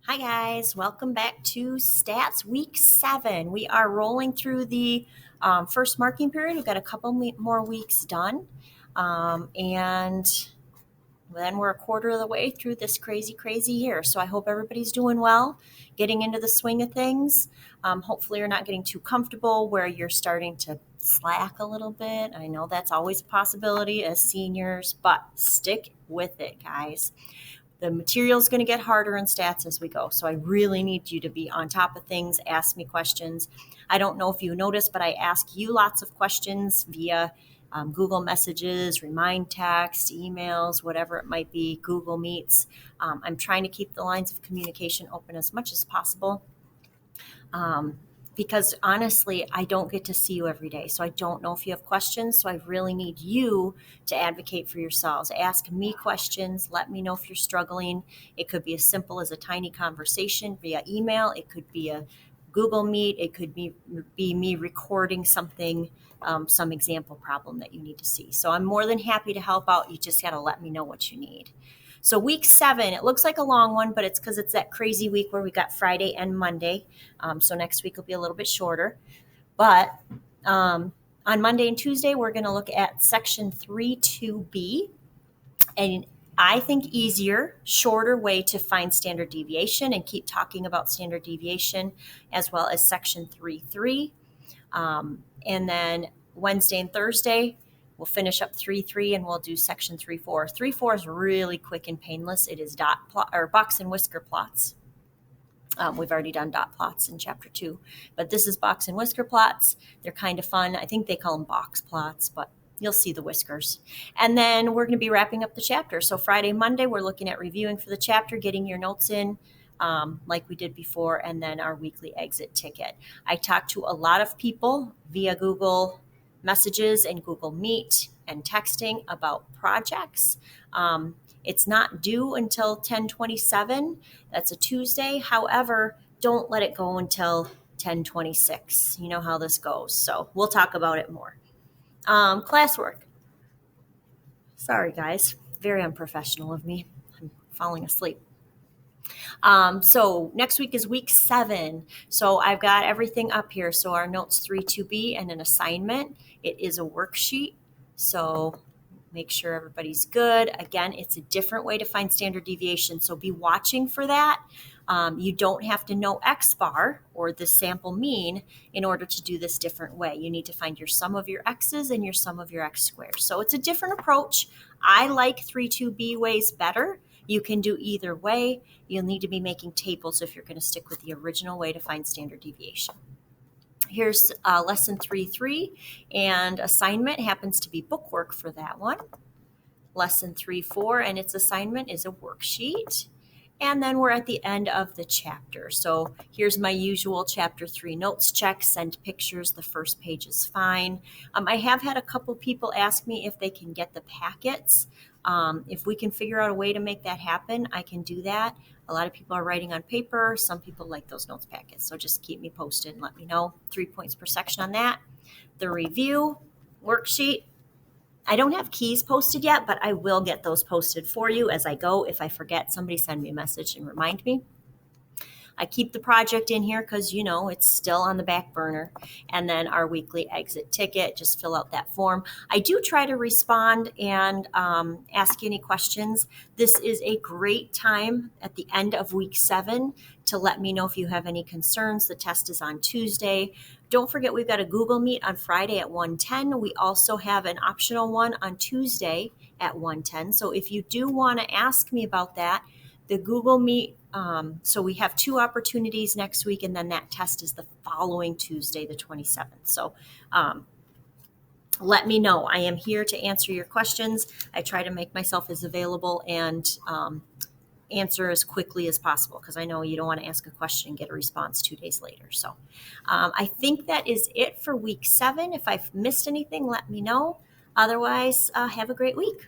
Hi, guys. Welcome back to Stats Week 7. We are rolling through the first marking period. We've got a couple more weeks done. And then we're a quarter of the way through this crazy year. So I hope everybody's doing well, getting into the swing of things. Hopefully, you're not getting too comfortable where you're starting to slack a little bit. I know that's always a possibility as seniors, but stick with it, guys. The material is going to get harder in stats as we go. So I really need you to be on top of things, ask me questions. I don't know if you noticed, but I ask you lots of questions via Google Messages, Remind Text, emails, whatever it might be, Google Meets. I'm trying to keep the lines of communication open as much as possible. Because honestly, I don't get to see you every day. So I don't know if you have questions. So I really need you to advocate for yourselves. Ask me questions. Let me know if you're struggling. It could be as simple as a tiny conversation via email. It could be a Google Meet. It could be me recording something, some example problem that you need to see. So I'm more than happy to help out. You just got to let me know what you need. So week 7, it looks like a long one, but it's because it's that crazy week where we got Friday and Monday. So next week will be a little bit shorter. But on Monday and Tuesday, we're going to look at section 3.2b. And I think easier, shorter way to find standard deviation and keep talking about standard deviation, as well as section 3.3. And then Wednesday and Thursday, we'll finish up 3.3 and we'll do section 3.4. 3.4 is really quick and painless. It is dot plot or box and whisker plots. We've already done dot plots in chapter 2, but this is box and whisker plots. They're kind of fun. I think they call them box plots, but you'll see the whiskers. And then we're going to be wrapping up the chapter. So Friday, Monday, we're looking at reviewing for the chapter, getting your notes in, like we did before, and then our weekly exit ticket. I talked to a lot of people via Google Messages and Google Meet and texting about projects. It's not due until 10/27. That's a Tuesday. However, don't let it go until 10/26. You know how this goes. So we'll talk about it more. Classwork. Sorry, guys. Very unprofessional of me. I'm falling asleep. So next week is week 7. So I've got everything up here. So our notes 3.2b and an assignment. It is a worksheet. So make sure everybody's good. Again, it's a different way to find standard deviation. So be watching for that. You don't have to know X bar or the sample mean in order to do this different way. You need to find your sum of your X's and your sum of your X squares. So it's a different approach. I like 3.2b ways better. You can do either way. You'll need to be making tables if you're going to stick with the original way to find standard deviation. Here's lesson 3.3, and assignment happens to be bookwork for that one. Lesson 3.4 and its assignment is a worksheet. And then we're at the end of the chapter. So here's my usual chapter 3 notes check, send pictures. The first page is fine. I have had a couple people ask me if they can get the packets. If we can figure out a way to make that happen, I can do that. A lot of people are writing on paper. Some people like those notes packets. So just keep me posted and let me know. 3 points per section on that. The review worksheet. I don't have keys posted yet, but I will get those posted for you as I go. If I forget, somebody send me a message and remind me. I keep the project in here because, it's still on the back burner. And then our weekly exit ticket, just fill out that form. I do try to respond and ask any questions. This is a great time at the end of week 7 to let me know if you have any concerns. The test is on Tuesday. Don't forget, we've got a Google Meet on Friday at 1:10. We also have an optional one on Tuesday at 1:10. So if you do want to ask me about that, the Google Meet, so we have 2 opportunities next week, and then that test is the following Tuesday, the 27th. So let me know. I am here to answer your questions. I try to make myself as available and answer as quickly as possible, because I know you don't want to ask a question and get a response 2 days later. So I think that is it for week 7. If I've missed anything, let me know. Otherwise, have a great week.